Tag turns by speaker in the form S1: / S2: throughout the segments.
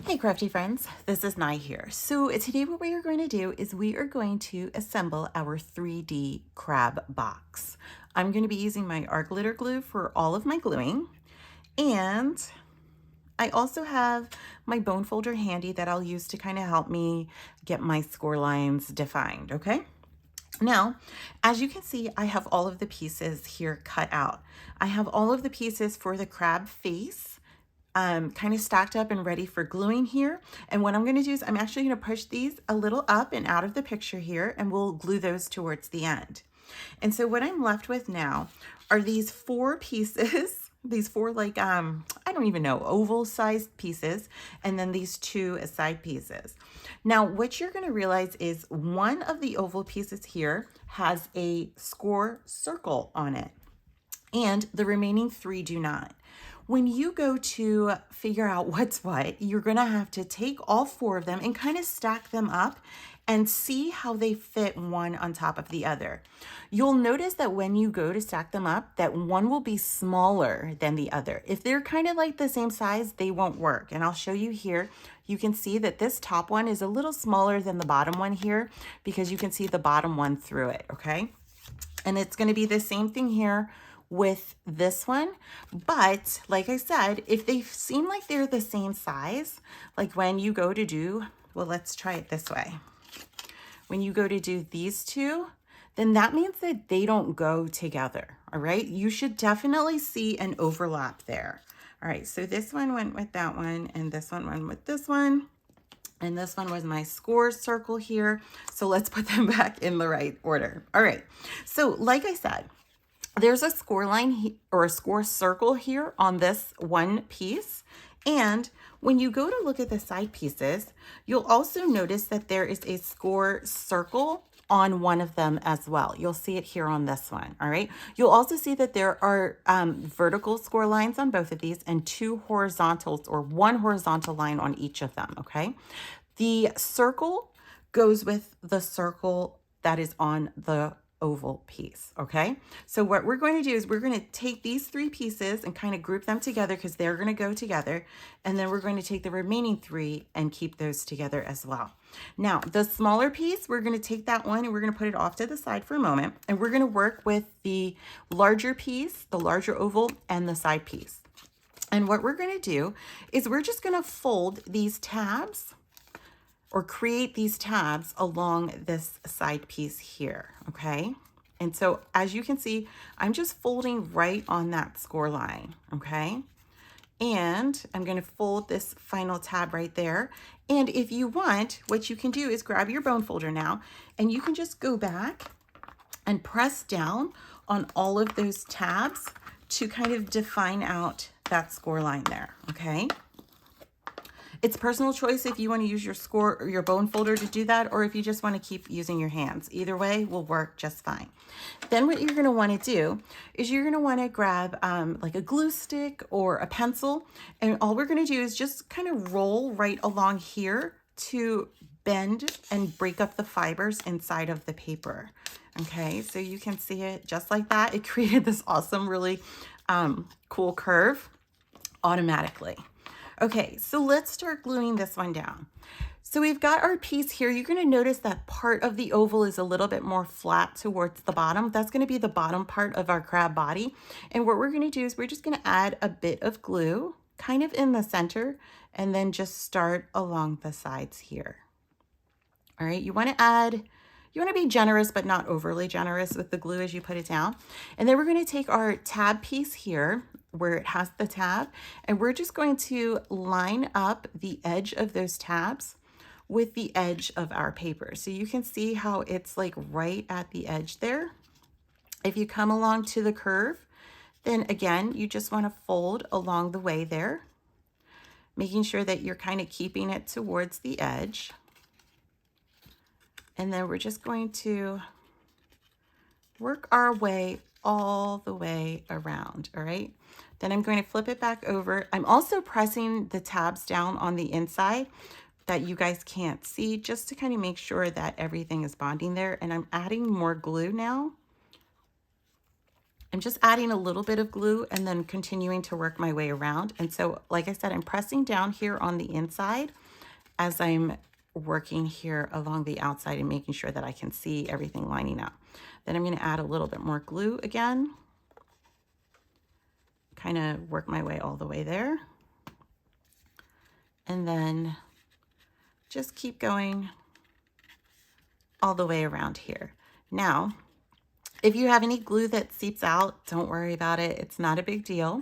S1: Hey crafty friends, this is Nye here. So today what we are going to do is we are going to assemble our 3D crab box. I'm going to be using my art glitter glue for all of my gluing, and I also have my bone folder handy that I'll use to kind of help me get my score lines defined, okay? Now, as you can see, I have all of the pieces here cut out. I have all of the pieces for the crab face kind of stacked up and ready for gluing here. And what I'm going to do is I'm actually going to push these a little up and out of the picture here, and we'll glue those towards the end. And so what I'm left with now are these four pieces, these four like, I don't even know, oval sized pieces, and then these two side pieces. Now, what you're going to realize is one of the oval pieces here has a score circle on it, and the remaining three do not. When you go to figure out what's what, you're gonna have to take all four of them and kind of stack them up and see how they fit one on top of the other. You'll notice that when you go to stack them up, that one will be smaller than the other. If they're kind of like the same size, they won't work. And I'll show you here. You can see that this top one is a little smaller than the bottom one here because you can see the bottom one through it, okay? And it's gonna be the same thing here with this one, but like I said, if they seem like they're the same size, like when you go to do, well, let's try it this way. When you go to do these two, then that means that they don't go together, all right? You should definitely see an overlap there. All right, so this one went with that one, and this one went with this one, and this one was my score circle here. So let's put them back in the right order. All right, so like I said, there's a score line or a score circle here on this one piece. And when you go to look at the side pieces, you'll also notice that there is a score circle on one of them as well. You'll see it here on this one, all right? You'll also see that there are vertical score lines on both of these and two horizontals, or one horizontal line on each of them, okay? The circle goes with the circle that is on the oval piece, okay? So what we're going to do is we're going to take these three pieces and kind of group them together because they're going to go together, and then we're going to take the remaining three and keep those together as well. Now, the smaller piece, we're going to take that one and we're going to put it off to the side for a moment, and we're going to work with the larger piece, the larger oval, and the side piece. And what we're going to do is we're just going to fold these tabs or create these tabs along this side piece here, okay? And so as you can see, I'm just folding right on that score line, okay? And I'm gonna fold this final tab right there. And if you want, what you can do is grab your bone folder now, and you can just go back and press down on all of those tabs to kind of define out that score line there, okay? It's personal choice if you want to use your score or your bone folder to do that, or if you just want to keep using your hands. Either way will work just fine. Then what you're going to want to do is you're going to want to grab like a glue stick or a pencil, and all we're going to do is just kind of roll right along here to bend and break up the fibers inside of the paper. Okay, so you can see it just like that. It created this awesome, really cool curve automatically. Okay, so let's start gluing this one down. So we've got our piece here. You're going to notice that part of the oval is a little bit more flat towards the bottom. That's going to be the bottom part of our crab body. And what we're going to do is we're just going to add a bit of glue kind of in the center, and then just start along the sides here. All right, you want to be generous, but not overly generous with the glue as you put it down. And then we're going to take our tab piece here where it has the tab, and we're just going to line up the edge of those tabs with the edge of our paper. So you can see how it's like right at the edge there. If you come along to the curve, then again, you just want to fold along the way there, making sure that you're kind of keeping it towards the edge. And then we're just going to work our way all the way around, all right? Then I'm going to flip it back over. I'm also pressing the tabs down on the inside that you guys can't see, just to kind of make sure that everything is bonding there. And I'm adding more glue now I'm just adding a little bit of glue and then continuing to work my way around. And so, like I said, I'm pressing down here on the inside as I'm working here along the outside and making sure that I can see everything lining up. Then I'm going to add a little bit more glue again. Kind of work my way all the way there. And then just keep going all the way around here. Now, if you have any glue that seeps out, don't worry about it. It's not a big deal.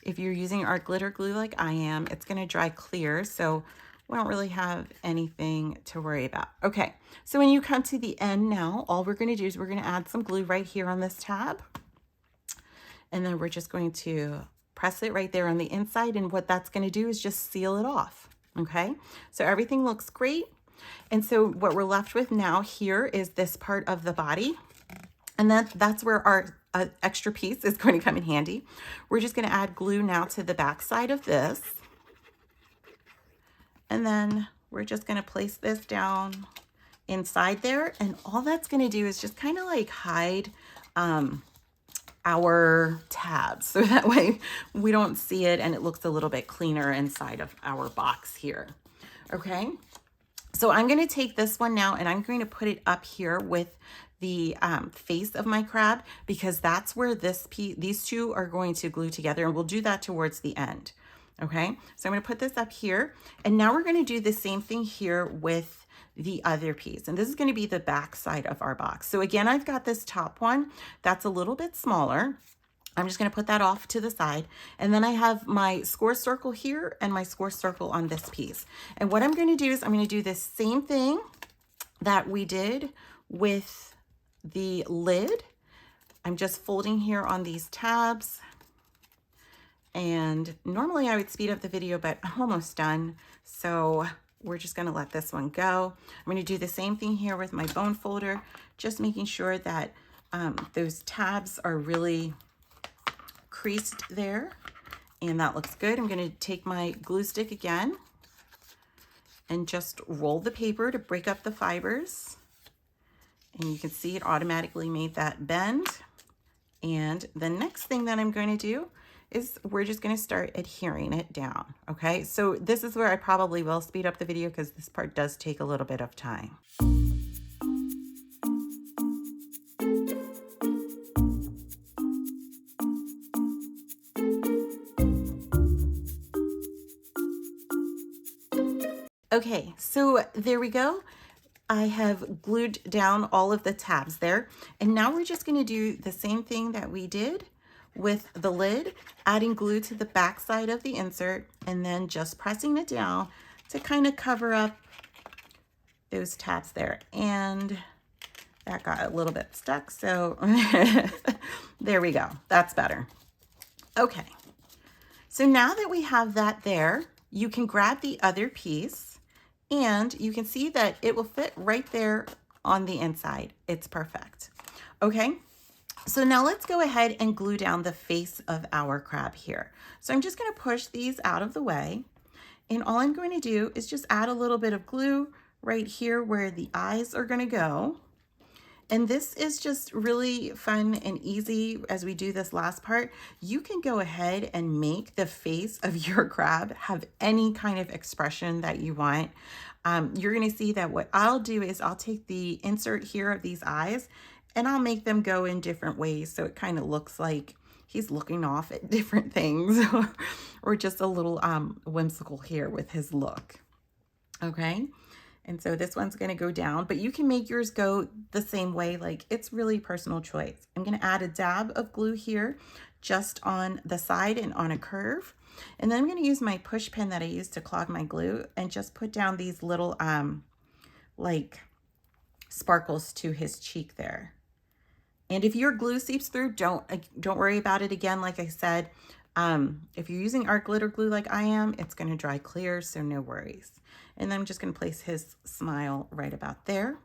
S1: If you're using art glitter glue like I am, it's going to dry clear, so we don't really have anything to worry about. Okay, so when you come to the end now, all we're going to do is we're going to add some glue right here on this tab. And then we're just going to press it right there on the inside, and what that's going to do is just seal it off. Okay, so everything looks great. And so what we're left with now here is this part of the body. And that's where our extra piece is going to come in handy. We're just going to add glue now to the back side of this. And then we're just going to place this down inside there. And all that's going to do is just kind of like hide our tabs. So that way we don't see it and it looks a little bit cleaner inside of our box here. Okay. So I'm going to take this one now and I'm going to put it up here with the face of my crab, because that's where these two are going to glue together, and we'll do that towards the end. Okay, so I'm going to put this up here, and now we're going to do the same thing here with the other piece, and this is going to be the back side of our box. So again, I've got this top one that's a little bit smaller. I'm just going to put that off to the side, and then I have my score circle here and my score circle on this piece. And what I'm going to do is I'm going to do the same thing that we did with the lid. I'm just folding here on these tabs, and normally I would speed up the video, but I'm almost done, so we're just going to let this one go. I'm going to do the same thing here with my bone folder, just making sure that those tabs are really creased there, and that looks good. I'm going to take my glue stick again and just roll the paper to break up the fibers. And you can see it automatically made that bend. And the next thing that I'm going to do is we're just going to start adhering it down. Okay, so this is where I probably will speed up the video because this part does take a little bit of time. Okay, so there we go. I have glued down all of the tabs there, and now we're just going to do the same thing that we did with the lid, adding glue to the back side of the insert and then just pressing it down to kind of cover up those tabs there. And that got a little bit stuck, so there we go. That's better. Okay, so now that we have that there, you can grab the other piece, and you can see that it will fit right there on the inside. It's perfect. Okay, so now let's go ahead and glue down the face of our crab here. So I'm just going to push these out of the way, and all I'm going to do is just add a little bit of glue right here where the eyes are going to go. And this is just really fun and easy as we do this last part. You can go ahead and make the face of your crab have any kind of expression that you want. You're going to see that what I'll do is I'll take the insert here of these eyes and I'll make them go in different ways. So it kind of looks like he's looking off at different things or just a little whimsical here with his look. Okay. And so this one's going to go down, but you can make yours go the same way. Like, it's really personal choice. I'm going to add a dab of glue here just on the side and on a curve. And then I'm going to use my push pin that I used to clog my glue and just put down these little like sparkles to his cheek there. And if your glue seeps through, don't worry about it. Again, like I said, if you're using art glitter glue like I am, it's going to dry clear, so no worries. And then I'm just going to place his smile right about there.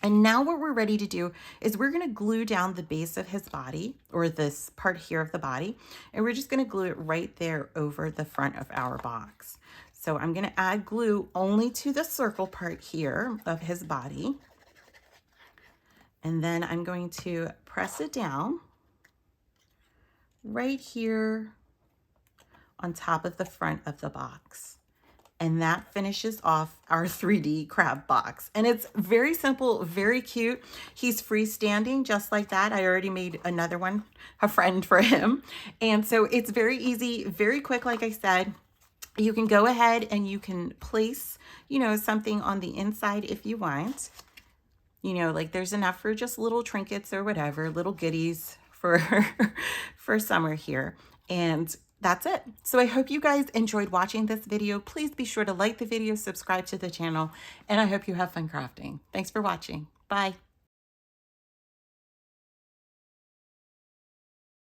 S1: And now what we're ready to do is we're going to glue down the base of his body, or this part here of the body, and we're just going to glue it right there over the front of our box. So I'm going to add glue only to the circle part here of his body. And then I'm going to press it down. right here on top of the front of the box. And that finishes off our 3D crab box. And it's very simple, very cute. He's freestanding just like that. I already made another one, a friend for him. And so it's very easy, very quick, like I said. You can go ahead and you can place, you know, something on the inside if you want. You know, like there's enough for just little trinkets or whatever, little goodies for, for summer here. And that's it. So I hope you guys enjoyed watching this video. Please be sure to like the video, subscribe to the channel, and I hope you have fun crafting. Thanks for watching. Bye.